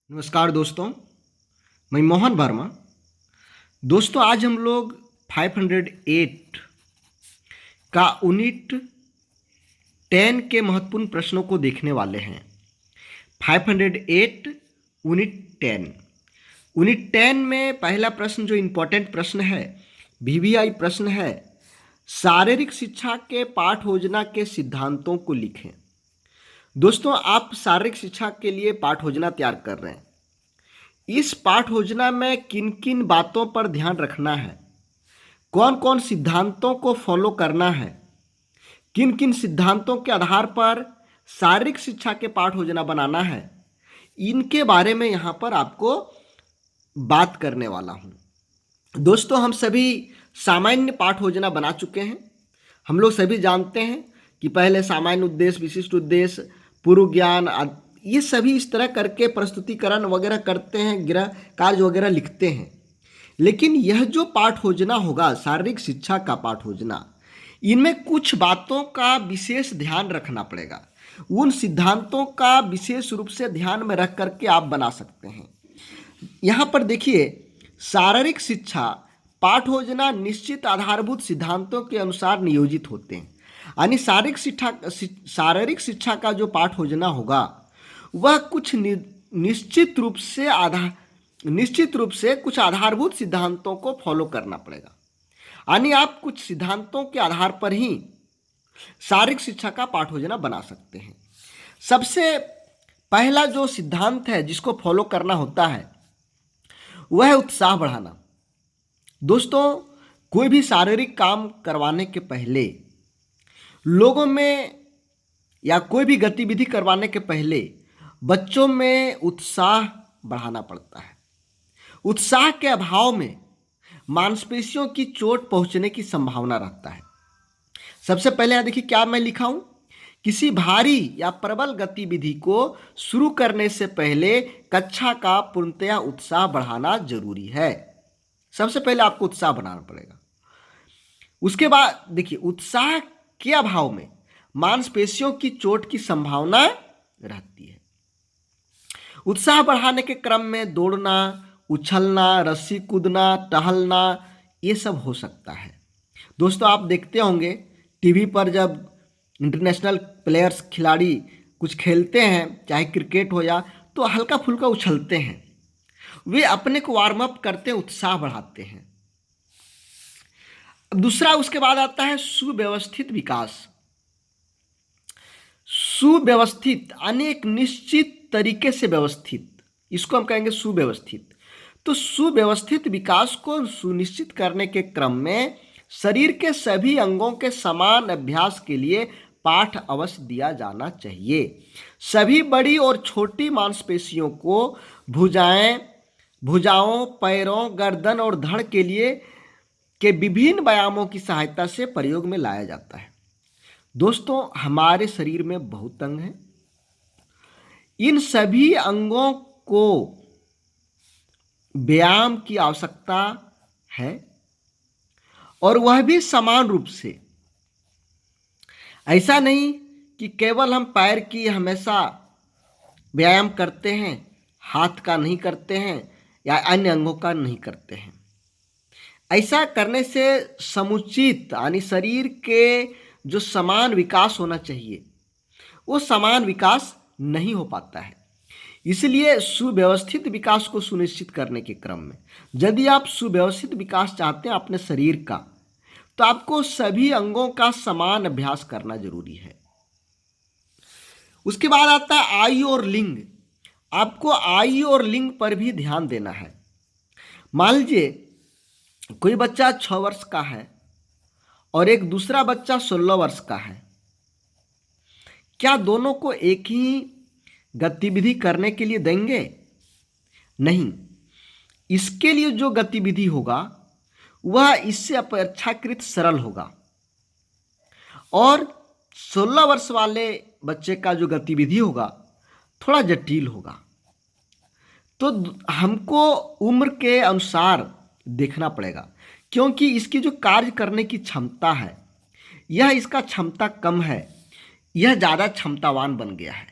नमस्कार दोस्तों, मैं मोहन वर्मा। दोस्तों आज हम लोग 508 का यूनिट 10 के महत्वपूर्ण प्रश्नों को देखने वाले हैं। 508 यूनिट 10। यूनिट 10 में पहला प्रश्न जो इम्पोर्टेंट प्रश्न है, वीवीआई प्रश्न है, शारीरिक शिक्षा के पाठ योजना के सिद्धांतों को लिखें। दोस्तों आप शारीरिक शिक्षा के लिए पाठ योजना तैयार कर रहे हैं। इस पाठ योजना में किन किन बातों पर ध्यान रखना है, कौन कौन सिद्धांतों को फॉलो करना है, किन किन सिद्धांतों के आधार पर शारीरिक शिक्षा के पाठ योजना बनाना है, इनके बारे में यहाँ पर आपको बात करने वाला हूँ। दोस्तों हम सभी सामान्य पाठ योजना बना चुके हैं। हम लोग सभी जानते हैं कि पहले सामान्य उद्देश्य, विशिष्ट उद्देश्य, पूर्व ज्ञान, ये सभी इस तरह करके प्रस्तुतिकरण वगैरह करते हैं, गृह कार्य वगैरह लिखते हैं। लेकिन यह जो पाठ योजना होगा, शारीरिक शिक्षा का पाठ योजना, इनमें कुछ बातों का विशेष ध्यान रखना पड़ेगा। उन सिद्धांतों का विशेष रूप से ध्यान में रख करके आप बना सकते हैं। यहाँ पर देखिए, शारीरिक शिक्षा पाठ योजना निश्चित आधारभूत सिद्धांतों के अनुसार नियोजित होते हैं। यानी शारीरिक शिक्षा का जो पाठ योजना होगा वह कुछ निश्चित रूप से कुछ आधारभूत सिद्धांतों को फॉलो करना पड़ेगा। यानी आप कुछ सिद्धांतों के आधार पर ही शारीरिक शिक्षा का पाठ योजना बना सकते हैं। सबसे पहला जो सिद्धांत है जिसको फॉलो करना होता है वह है उत्साह बढ़ाना। दोस्तों कोई भी शारीरिक काम करवाने के पहले लोगों में, या कोई भी गतिविधि करवाने के पहले बच्चों में उत्साह बढ़ाना पड़ता है। उत्साह के अभाव में मांसपेशियों की चोट पहुंचने की संभावना रहता है। सबसे पहले यहाँ देखिए क्या मैं लिखा हूं, किसी भारी या प्रबल गतिविधि को शुरू करने से पहले कक्षा का पूर्णतया उत्साह बढ़ाना जरूरी है। सबसे पहले आपको उत्साह बढ़ाना पड़ेगा। उसके बाद देखिए, उत्साह के अभाव में मांसपेशियों की चोट की संभावना रहती है। उत्साह बढ़ाने के क्रम में दौड़ना, उछलना, रस्सी कूदना, टहलना, ये सब हो सकता है। दोस्तों आप देखते होंगे टीवी पर जब इंटरनेशनल प्लेयर्स, खिलाड़ी कुछ खेलते हैं, चाहे क्रिकेट हो या, तो हल्का फुल्का उछलते हैं। वे अपने को वार्म अप करते हैं, उत्साह बढ़ाते हैं। दूसरा उसके बाद आता है सुव्यवस्थित विकास। सुव्यवस्थित यानी एक निश्चित तरीके से व्यवस्थित, इसको हम कहेंगे सुव्यवस्थित। तो सुव्यवस्थित विकास को सुनिश्चित करने के क्रम में शरीर के सभी अंगों के समान अभ्यास के लिए पाठ अवश्य दिया जाना चाहिए। सभी बड़ी और छोटी मांसपेशियों को भुजाओं, पैरों, गर्दन और धड़ के लिए के विभिन्न व्यायामों की सहायता से प्रयोग में लाया जाता है। दोस्तों हमारे शरीर में बहुत अंग हैं। इन सभी अंगों को व्यायाम की आवश्यकता है, और वह भी समान रूप से। ऐसा नहीं कि केवल हम पैर की हमेशा व्यायाम करते हैं, हाथ का नहीं करते हैं या अन्य अंगों का नहीं करते हैं। ऐसा करने से समुचित यानी शरीर के जो समान विकास होना चाहिए वो समान विकास नहीं हो पाता है। इसलिए सुव्यवस्थित विकास को सुनिश्चित करने के क्रम में, यदि आप सुव्यवस्थित विकास चाहते हैं अपने शरीर का, तो आपको सभी अंगों का समान अभ्यास करना जरूरी है। उसके बाद आता है आयु और लिंग। आपको आयु और लिंग पर भी ध्यान देना है। मान लीजिए कोई बच्चा 6 वर्ष का है और एक दूसरा बच्चा 16 वर्ष का है। क्या दोनों को एक ही गतिविधि करने के लिए देंगे? नहीं। इसके लिए जो गतिविधि होगा वह इससे अपेक्षाकृत सरल होगा, और 16 वर्ष वाले बच्चे का जो गतिविधि होगा थोड़ा जटिल होगा। तो हमको उम्र के अनुसार देखना पड़ेगा, क्योंकि इसकी जो कार्य करने की क्षमता है, यह इसका क्षमता कम है, यह ज़्यादा क्षमतावान बन गया है।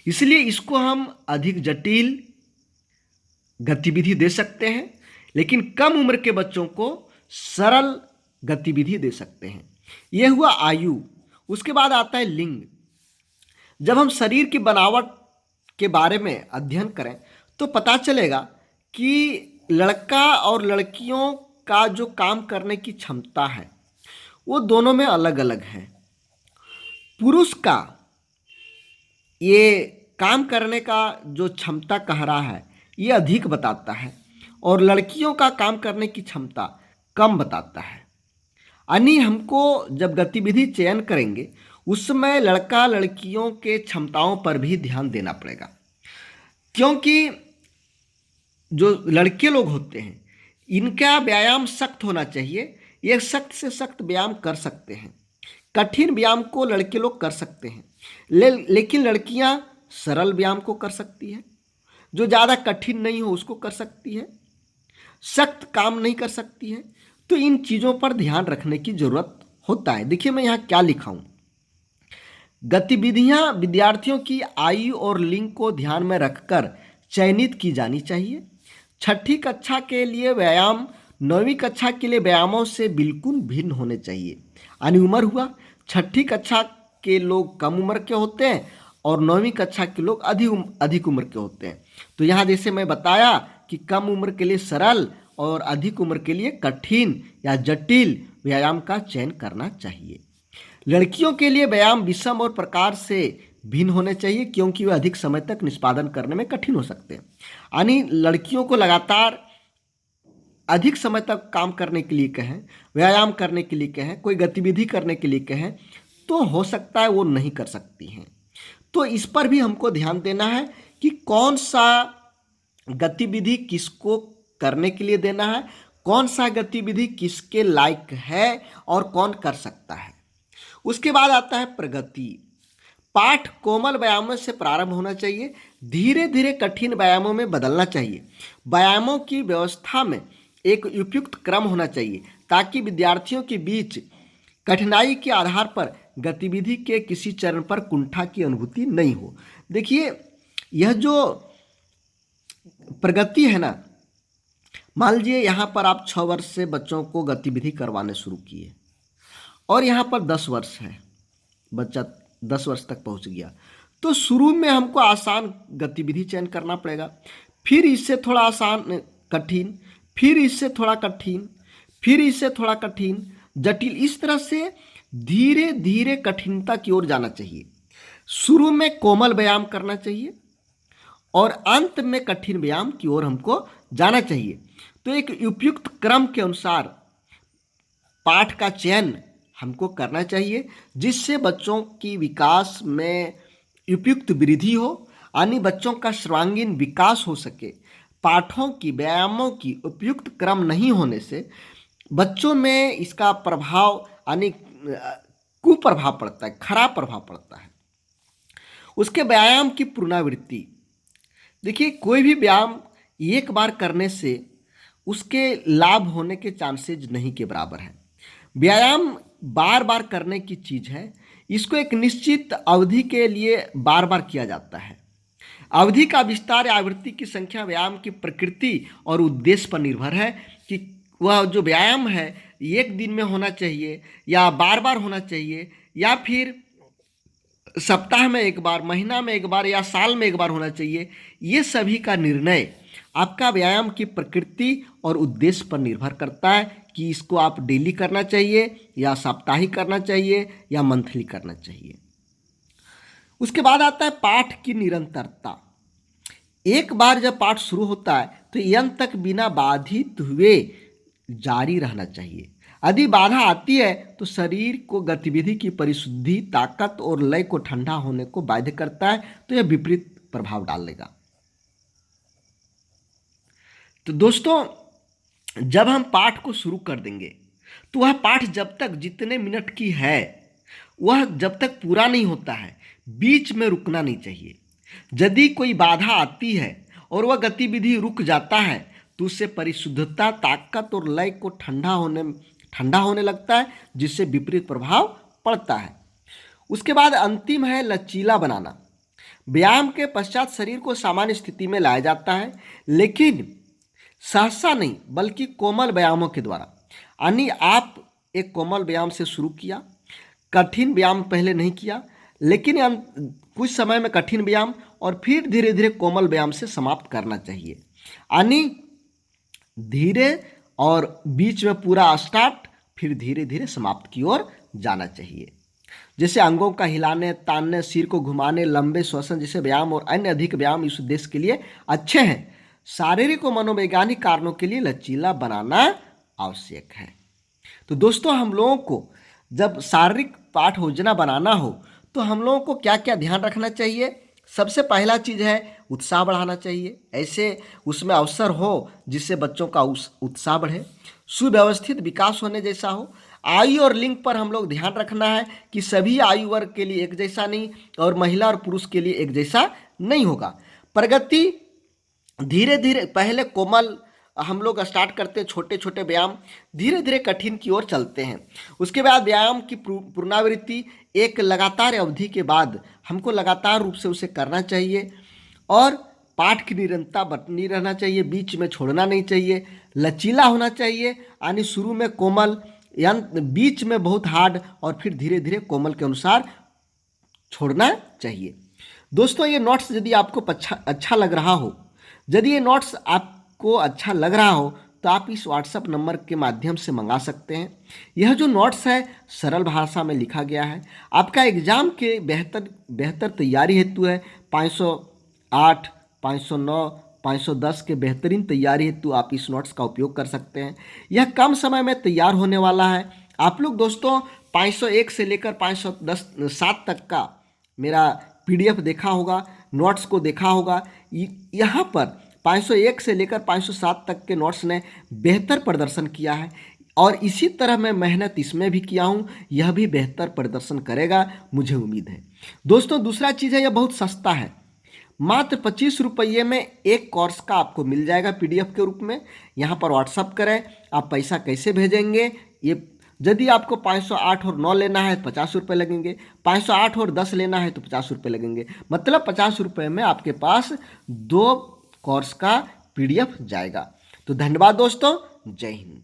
इसलिए इसको हम अधिक जटिल गतिविधि दे सकते हैं, लेकिन कम उम्र के बच्चों को सरल गतिविधि दे सकते हैं। यह हुआ आयु। उसके बाद आता है लिंग। जब हम शरीर की बनावट के बारे में अध्ययन करें तो पता चलेगा कि लड़का और लड़कियों का जो काम करने की क्षमता है वो दोनों में अलग अलग है। पुरुष का ये काम करने का जो क्षमता कह रहा है ये अधिक बताता है और लड़कियों का काम करने की क्षमता कम बताता है। यानी हमको जब गतिविधि चयन करेंगे उस समय लड़का लड़कियों के क्षमताओं पर भी ध्यान देना पड़ेगा, क्योंकि जो लड़के लोग होते हैं इनका व्यायाम सख्त होना चाहिए। ये सख्त से सख्त व्यायाम कर सकते हैं। कठिन व्यायाम को लड़के लोग कर सकते हैं, लेकिन लड़कियां सरल व्यायाम को कर सकती है। जो ज़्यादा कठिन नहीं हो उसको कर सकती है, सख्त काम नहीं कर सकती है। तो इन चीज़ों पर ध्यान रखने की ज़रूरत होता है। देखिए मैं यहाँ क्या लिखा हूँ। गतिविधियाँ विद्यार्थियों की आयु और लिंग को ध्यान में रखकर चयनित की जानी चाहिए। छठी कक्षा के लिए व्यायाम 9वीं कक्षा के लिए व्यायामों से बिल्कुल भिन्न होने चाहिए। यानी उम्र हुआ, छठी कक्षा के लोग कम उम्र के होते हैं और 9वीं कक्षा के लोग अधिक उम्र के होते हैं। तो यहाँ जैसे मैं बताया कि कम उम्र के लिए सरल और अधिक उम्र के लिए कठिन या जटिल व्यायाम का चयन करना चाहिए। लड़कियों के लिए व्यायाम विषम और प्रकार से भिन्न होने चाहिए, क्योंकि वे अधिक समय तक निष्पादन करने में कठिन हो सकते हैं। यानी लड़कियों को लगातार अधिक समय तक काम करने के लिए कहें, व्यायाम करने के लिए कहें, कोई गतिविधि करने के लिए कहें तो हो सकता है वो नहीं कर सकती हैं। तो इस पर भी हमको ध्यान देना है कि कौन सा गतिविधि किसको करने के लिए देना है, कौन सा गतिविधि किसके लायक है और कौन कर सकता है। उसके बाद आता है प्रगति। पाठ कोमल व्यायामों से प्रारंभ होना चाहिए, धीरे धीरे कठिन व्यायामों में बदलना चाहिए। व्यायामों की व्यवस्था में एक उपयुक्त क्रम होना चाहिए ताकि विद्यार्थियों के बीच कठिनाई के आधार पर गतिविधि के किसी चरण पर कुंठा की अनुभूति नहीं हो। देखिए यह जो प्रगति है ना, मान लीजिए यहाँ पर आप 6 वर्ष से बच्चों को गतिविधि करवाने शुरू किए और यहाँ पर 10 वर्ष है, बच्चा 10 वर्ष तक पहुँच गया, तो शुरू में हमको आसान गतिविधि चयन करना पड़ेगा, फिर इससे थोड़ा आसान कठिन, फिर इससे थोड़ा कठिन, फिर इससे थोड़ा कठिन जटिल, इस तरह से धीरे धीरे कठिनता की ओर जाना चाहिए। शुरू में कोमल व्यायाम करना चाहिए और अंत में कठिन व्यायाम की ओर हमको जाना चाहिए। तो एक उपयुक्त क्रम के अनुसार पाठ का चयन हमको करना चाहिए, जिससे बच्चों की विकास में उपयुक्त वृद्धि हो, यानी बच्चों का सर्वांगीण विकास हो सके। पाठों की व्यायामों की उपयुक्त क्रम नहीं होने से बच्चों में इसका प्रभाव यानी कुप्रभाव पड़ता है, खराब प्रभाव पड़ता है। उसके व्यायाम की पुनरावृत्ति। देखिए कोई भी व्यायाम एक बार करने से उसके लाभ होने के चांसेज नहीं के बराबर है। व्यायाम बार बार करने की चीज़ है, इसको एक निश्चित अवधि के लिए बार बार किया जाता है। अवधि का विस्तार या आवृत्ति की संख्या व्यायाम की प्रकृति और उद्देश्य पर निर्भर है कि वह जो व्यायाम है एक दिन में होना चाहिए या बार बार होना चाहिए या फिर सप्ताह में एक बार, महीना में एक बार या साल में एक बार होना चाहिए। ये सभी का निर्णय आपका व्यायाम की प्रकृति और उद्देश्य पर निर्भर करता है कि इसको आप डेली करना चाहिए या साप्ताहिक करना चाहिए या मंथली करना चाहिए। उसके बाद आता है पाठ की निरंतरता। एक बार जब पाठ शुरू होता है तो अंत तक बिना बाधित हुए जारी रहना चाहिए। यदि बाधा आती है तो शरीर को गतिविधि की परिशुद्धि, ताकत और लय को ठंडा होने को बाध्य करता है, तो यह विपरीत प्रभाव डालेगा। तो दोस्तों जब हम पाठ को शुरू कर देंगे तो वह पाठ जब तक जितने मिनट की है वह जब तक पूरा नहीं होता है बीच में रुकना नहीं चाहिए। यदि कोई बाधा आती है और वह गतिविधि रुक जाता है तो उससे परिशुद्धता, ताकत और लय को ठंडा होने लगता है, जिससे विपरीत प्रभाव पड़ता है। उसके बाद अंतिम है लचीला बनाना। व्यायाम के पश्चात शरीर को सामान्य स्थिति में लाया जाता है, लेकिन सहसा नहीं बल्कि कोमल व्यायामों के द्वारा। यानी आप एक कोमल व्यायाम से शुरू किया, कठिन व्यायाम पहले नहीं किया, लेकिन कुछ समय में कठिन व्यायाम और फिर धीरे धीरे कोमल व्यायाम से समाप्त करना चाहिए। यानी धीरे और बीच में पूरा स्टार्ट, फिर धीरे धीरे समाप्त की ओर जाना चाहिए। जैसे अंगों का हिलाने, तानने, सिर को घुमाने, लंबे श्वसन जैसे व्यायाम और अन्य अधिक व्यायाम इस उद्देश्य के लिए अच्छे हैं। शारीरिक और मनोवैज्ञानिक कारणों के लिए लचीला बनाना आवश्यक है। तो दोस्तों, हम लोगों को जब शारीरिक पाठ योजना बनाना हो तो हम लोगों को क्या क्या ध्यान रखना चाहिए? सबसे पहला चीज़ है उत्साह बढ़ाना चाहिए, ऐसे उसमें अवसर हो जिससे बच्चों का उत्साह बढ़े, सुव्यवस्थित विकास होने जैसा हो। आयु और लिंग पर हम लोग ध्यान रखना है कि सभी आयु वर्ग के लिए एक जैसा नहीं और महिला और पुरुष के लिए एक जैसा नहीं होगा। प्रगति धीरे धीरे, पहले कोमल हम लोग स्टार्ट करते हैं, छोटे छोटे व्यायाम, धीरे धीरे कठिन की ओर चलते हैं। उसके बाद व्यायाम की पुनरावृत्ति एक लगातार अवधि के बाद हमको लगातार रूप से उसे करना चाहिए और पाठ की निरंतरता बनी रहना चाहिए, बीच में छोड़ना नहीं चाहिए, लचीला होना चाहिए। यानी शुरू में कोमल, यानी बीच में बहुत हार्ड और फिर धीरे धीरे कोमल के अनुसार छोड़ना चाहिए। दोस्तों, ये नोट्स यदि आपको अच्छा लग रहा हो, यदि ये नोट्स आपको अच्छा लग रहा हो तो आप इस व्हाट्सएप नंबर के माध्यम से मंगा सकते हैं। यह जो नोट्स है सरल भाषा में लिखा गया है। आपका एग्जाम के बेहतर तैयारी हेतु है। 508, 509, 510 के बेहतरीन तैयारी हेतु आप इस नोट्स का उपयोग कर सकते हैं। यह कम समय में तैयार होने वाला है। आप लोग दोस्तों 501 से लेकर 507 तक का मेरा PDF देखा होगा, नोट्स को देखा होगा। यहाँ पर 501 से लेकर 507 तक के नोट्स ने बेहतर प्रदर्शन किया है और इसी तरह मैं मेहनत इसमें भी किया हूँ, यह भी बेहतर प्रदर्शन करेगा, मुझे उम्मीद है। दोस्तों, दूसरा चीज़ है, यह बहुत सस्ता है। मात्र 25 रुपये में एक कोर्स का आपको मिल जाएगा PDF के रूप में। यहाँ पर व्हाट्सअप करें। आप पैसा कैसे भेजेंगे? ये यदि आपको 508 और 9 लेना है तो 50 रुपये लगेंगे, 508 और 10 लेना है तो 50 रुपये लगेंगे। मतलब 50 रुपये में आपके पास 2 कोर्स का PDF जाएगा। तो धन्यवाद दोस्तों, जय हिंद।